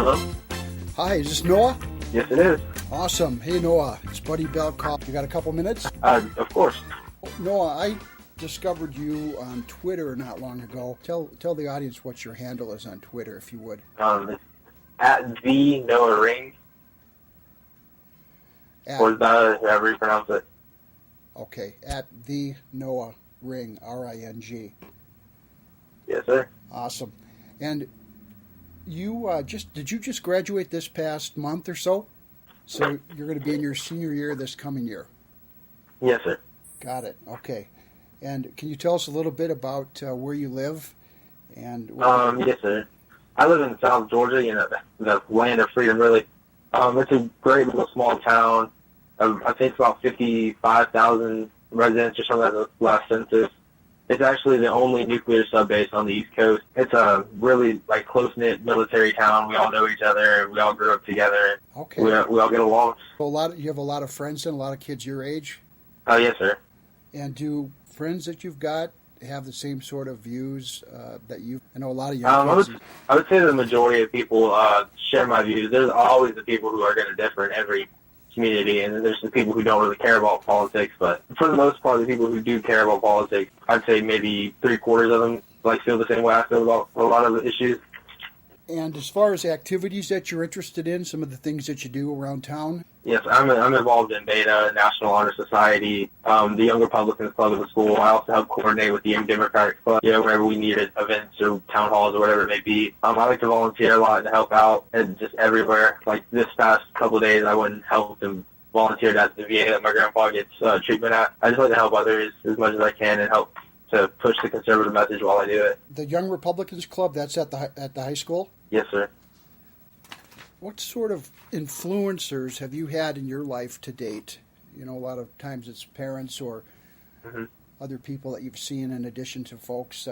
Hello? Hi, is this Noah? Yes, it is. Awesome. Hey, Noah. It's Buddy Bell. You got a couple minutes? Of course. Noah, I discovered you on Twitter not long ago. Tell the audience what your handle is on Twitter, if you would. It's at the Noah Ring. Or is that however you pronounce it? Okay, at the Noah Ring, R-I-N-G. Yes, sir. Awesome. And you did you just graduate this past month or so? So you're going to be in your senior year this coming year? Yes, sir. Got it. Okay. And can you tell us a little bit about where you live? And Yes, sir. I live in South Georgia, the land of freedom, really. It's a great little small town. I think it's about 55,000 residents or something like the last census. It's actually the only nuclear subbase on the East Coast. It's a really close-knit military town. We all know each other. We all grew up together. Okay. We all get along. So you have a lot of friends and a lot of kids your age? Yes, sir. And do friends that you've got have the same sort of views that you? I know a lot of young kids. I would say the majority of people share my views. There's always the people who are going to differ in every community, and there's the people who don't really care about politics. But for the most part, the people who do care about politics, I'd say maybe 3/4 of them feel the same way I feel about a lot of the issues. And as far as activities that you're interested in, some of the things that you do around town? Yes, I'm involved in Beta, National Honor Society, the Young Republicans Club at the school. I also help coordinate with the Young Democratic Club, wherever we need events or town halls or whatever it may be. I like to volunteer a lot and help out and just everywhere. Like this past couple of days, I went and helped and volunteered at the VA that my grandpa gets treatment at. I just like to help others as much as I can and help to push the conservative message while I do it. The Young Republicans Club, that's at the high school? Yes, sir. What sort of influencers have you had in your life to date? A lot of times it's parents or other people that you've seen in addition to folks,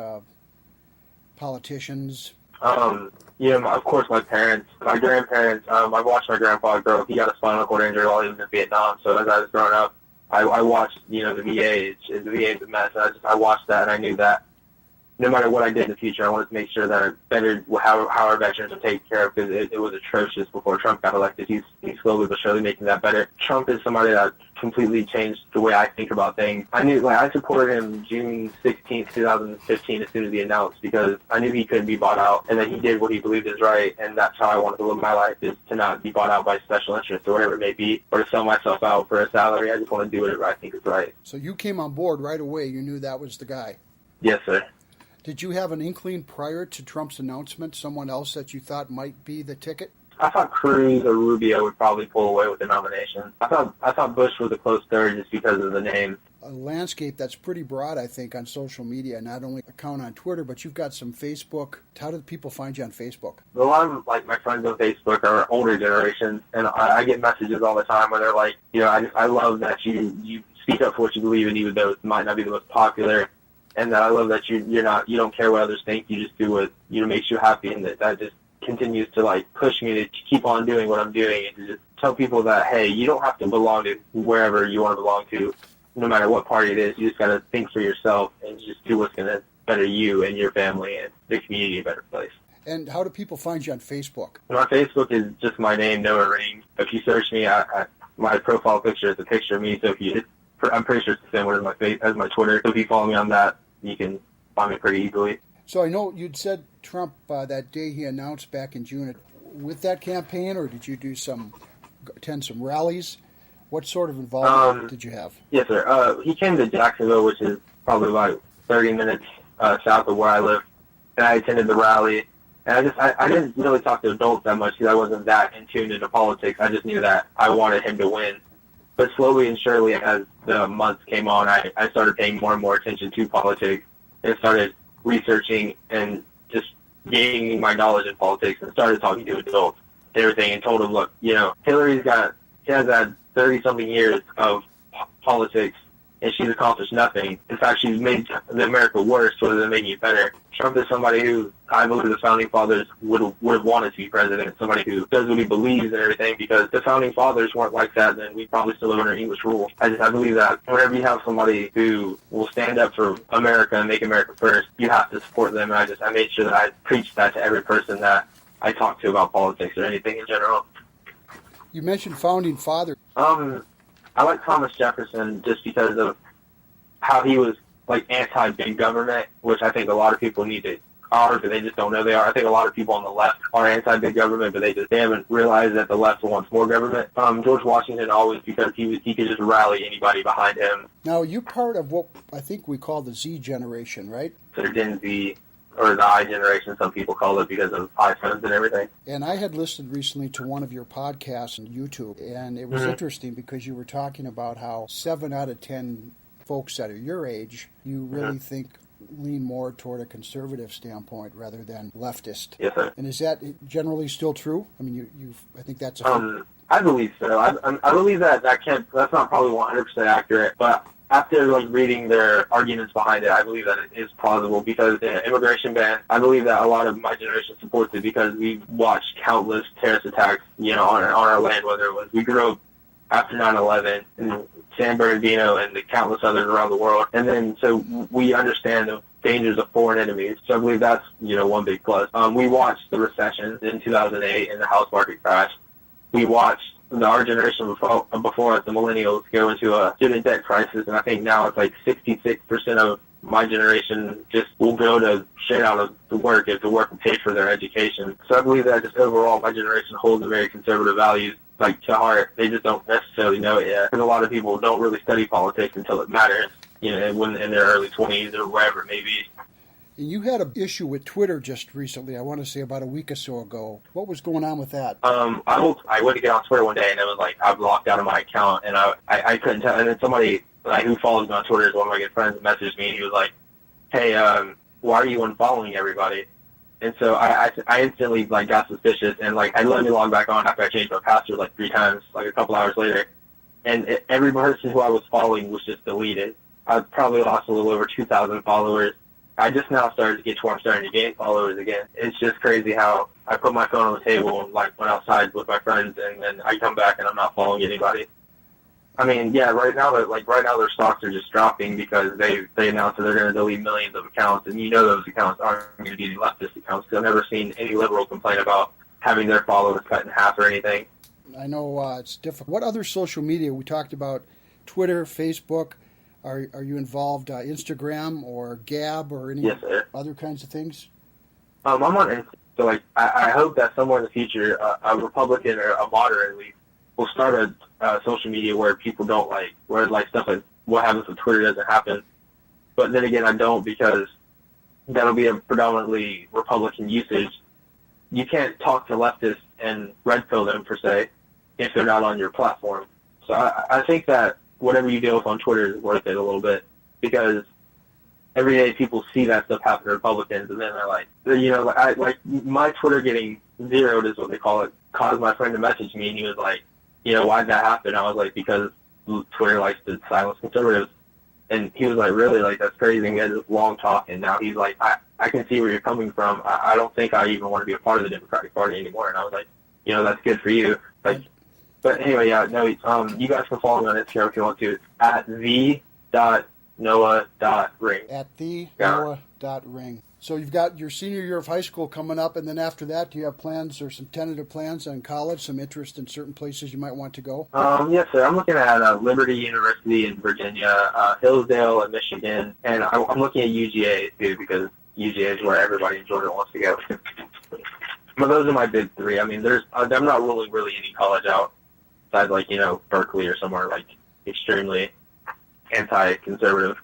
politicians. Of course my parents, my grandparents. I watched my grandpa grow up. He got a spinal cord injury while he was in Vietnam. So as I was growing up, I watched, the VA. The VA is a mess. I watched that, and I knew that no matter what I did in the future, I wanted to make sure that I bettered how our veterans are taken care of, because it was atrocious before Trump got elected. He's slowly but surely making that better. Trump is somebody that completely changed the way I think about things. I knew, I supported him June 16th, 2015, as soon as he announced, because I knew he couldn't be bought out, and that he did what he believed is right, and that's how I wanted to live my life, is to not be bought out by special interests or whatever it may be, or to sell myself out for a salary. I just want to do whatever I think is right. So you came on board right away. You knew that was the guy. Yes, sir. Did you have an inkling prior to Trump's announcement, someone else that you thought might be the ticket? I thought Cruz or Rubio would probably pull away with the nomination. I thought Bush was a close third just because of the name. A landscape that's pretty broad, I think, on social media, not only account on Twitter, but you've got some Facebook. How do people find you on Facebook? A lot of my friends on Facebook are older generations, and I get messages all the time where they're like, I love that you speak up for what you believe in, even though it might not be the most popular. And that I love that you don't care what others think. You just do what makes you happy, and that just continues to push me to keep on doing what I'm doing, and to just tell people that, hey, you don't have to belong to wherever you want to belong to, no matter what party it is. You just got to think for yourself and just do what's going to better you and your family and the community a better place. And how do people find you on Facebook? My Facebook is just my name, Noah Ring. If you search me, my profile picture is a picture of me. So I'm pretty sure it's the same one as my Twitter. So if you follow me on that, you can find me pretty easily. So I know you'd said Trump that day he announced back in June with that campaign, or did you attend some rallies? What sort of involvement did you have? Yes, sir. He came to Jacksonville, which is probably about 30 minutes south of where I live, and I attended the rally. And I didn't really talk to adults that much because I wasn't that in tune into politics. I just knew that I wanted him to win. But slowly and surely, as the months came on, I started paying more and more attention to politics and started researching and just gaining my knowledge in politics and started talking to adults and everything and told them, look, Hillary has had 30-something years of politics, and she's accomplished nothing. In fact, she's made America worse rather than making it better. Trump is somebody who I believe the Founding Fathers would have wanted to be president, somebody who does what he believes and everything, because the Founding Fathers weren't like that, then we'd probably still live under English rule. I believe that whenever you have somebody who will stand up for America and make America first, you have to support them. And I made sure that I preached that to every person that I talk to about politics or anything in general. You mentioned founding father. I like Thomas Jefferson just because of how he was like anti-big government, which I think a lot of people are, but they just don't know they are. I think a lot of people on the left are anti-big government, but they haven't realized that the left wants more government. George Washington always, because he could just rally anybody behind him. Now, you're part of what I think we call the Z generation, right? So Gen Z, or the I generation, some people call it because of iPhones and everything. And I had listened recently to one of your podcasts on YouTube, and it was interesting because you were talking about how 7 out of 10 folks that are your age, you really think lean more toward a conservative standpoint rather than leftist. Yes, sir. And is that generally still true? I mean, I think that's a I believe so. I believe that's not probably 100% accurate, but after reading their arguments behind it, I believe that it is plausible because the immigration ban, I believe that a lot of my generation supports it because we watched countless terrorist attacks, on our land, whether it was we grew up after 9/11 in San Bernardino and the countless others around the world. And then so we understand the dangers of foreign enemies. So I believe that's, one big plus. We watched the recession in 2008 and the house market crash. We watched our generation before us, the millennials, go into a student debt crisis, and I think now it's like 66% of my generation just will go to straight out of the work if the work will pay for their education. So I believe that just overall my generation holds a very conservative values to heart. They just don't necessarily know it yet, because a lot of people don't really study politics until it matters, when in their early 20s or wherever it may be. You had an issue with Twitter just recently, I want to say about a week or so ago. What was going on with that? I went to get on Twitter one day, and it was like I blocked out of my account, and I couldn't tell. And then somebody who follows me on Twitter is one of my good friends, messaged me, and he was like, hey, why are you unfollowing everybody? And so I instantly got suspicious, and I let me log back on after I changed my password 3 times, a couple hours later. And every person who I was following was just deleted. I probably lost a little over 2,000 followers. I just now started to get to where I'm starting to gain followers again. It's just crazy how I put my phone on the table and went outside with my friends, and then I come back and I'm not following anybody. I mean, yeah, right now their stocks are just dropping because they announced that they're going to delete millions of accounts, and those accounts aren't going to be any leftist accounts. Because I've never seen any liberal complain about having their followers cut in half or anything. I know it's difficult. What other social media? We talked about Twitter, Facebook. Are you involved Instagram or Gab or any other kinds of things? I'm on Instagram. So I hope that somewhere in the future a Republican or a moderate at least will start a social media where people don't where stuff like what happens with Twitter doesn't happen. But then again, I don't, because that'll be a predominantly Republican usage. You can't talk to leftists and red pill them per se if they're not on your platform. So I think that whatever you deal with on Twitter is worth it a little bit, because every day people see that stuff happen to Republicans, and then they're my Twitter getting zeroed is what they call it, caused my friend to message me, and he was like, why'd that happen? I was like, because Twitter likes to silence conservatives. And he was like, really? That's crazy. We had this long talk, and now he's like, I can see where you're coming from. I don't think I even want to be a part of the Democratic Party anymore. And I was like, that's good for you. But anyway, yeah, no, you guys can follow me on Instagram if you want to. It's at the.noah.ring. At the.noah.ring. So you've got your senior year of high school coming up, and then after that, do you have plans or some tentative plans on college, some interest in certain places you might want to go? Yes, sir. I'm looking at Liberty University in Virginia, Hillsdale in Michigan, and I'm looking at UGA, too, because UGA is where everybody in Georgia wants to go. But those are my big 3. I mean, I'm not ruling really any college out, besides Berkeley or somewhere extremely anti-conservative.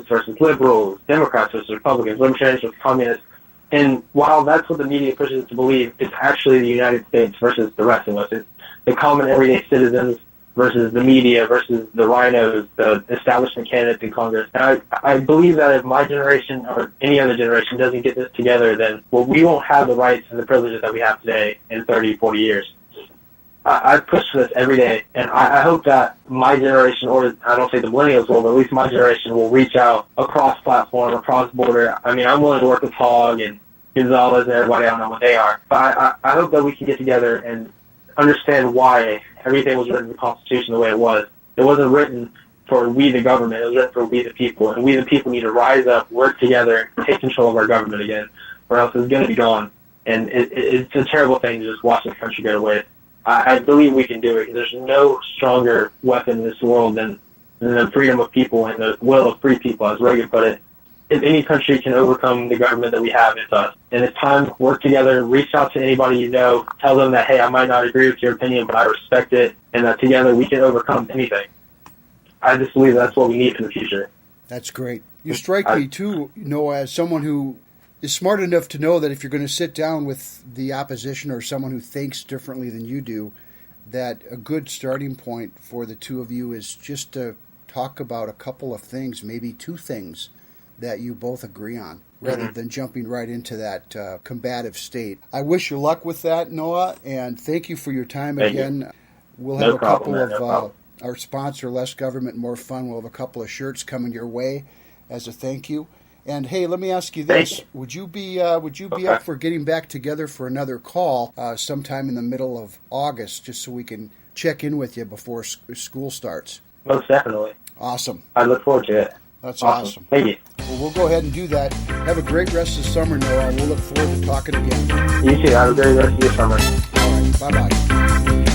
Versus liberals, Democrats versus Republicans, libertarians versus communists. And while that's what the media pushes us to believe, it's actually the United States versus the rest of us. It's the common everyday citizens versus the media versus the rhinos, the establishment candidates in Congress. And I believe that if my generation or any other generation doesn't get this together, then we won't have the rights and the privileges that we have today in 30, 40 years. I push for this every day, and I hope that my generation, or I don't say the millennials will, but at least my generation will reach out across platform, across border. I mean, I'm willing to work with Hogg and Gonzalez and everybody, I don't know what they are. But I hope that we can get together and understand why everything was written in the Constitution the way it was. It wasn't written for we, the government. It was written for we, the people. And we, the people, need to rise up, work together, take control of our government again, or else it's going to be gone. And it's a terrible thing to just watch the country go to waste. I believe we can do it. There's no stronger weapon in this world than the freedom of people and the will of free people, as Reagan put it. If any country can overcome the government that we have, it's us. And it's time to work together, reach out to anybody you know, tell them that, hey, I might not agree with your opinion, but I respect it, and that together we can overcome anything. I just believe that's what we need in the future. That's great. You strike me, too, Noah, as someone who is smart enough to know that if you're going to sit down with the opposition or someone who thinks differently than you do, that a good starting point for the two of you is just to talk about a couple of things, maybe two things that you both agree on, rather than jumping right into that combative state. I wish you luck with that, Noah, and thank you for your time again. We'll have couple of our sponsor, Less Government, More Fun. We'll have a couple of shirts coming your way as a thank you. And hey, let me ask you this: would you be up for getting back together for another call sometime in the middle of August, just so we can check in with you before school starts? Most definitely. Awesome. I look forward to it. That's awesome. Thank you. Well, we'll go ahead and do that. Have a great rest of the summer, Noah. We'll look forward to talking again. You too. Have a great rest of your summer. All right. Bye-bye.